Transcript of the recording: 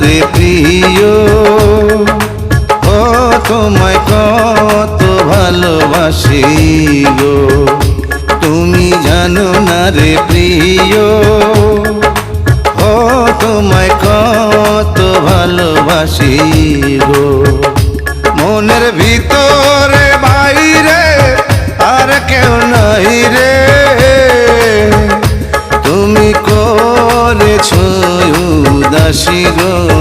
রে প্রিয়, ও তোমায় কত ভালোবাসি গো, তুমি জানো না রে প্রিয়, ও তোমায় কত ভালোবাসি গো। মনের ভিতরে বাইরে আর কেউ নাই রে, তুমি করেছো উদাসী গো।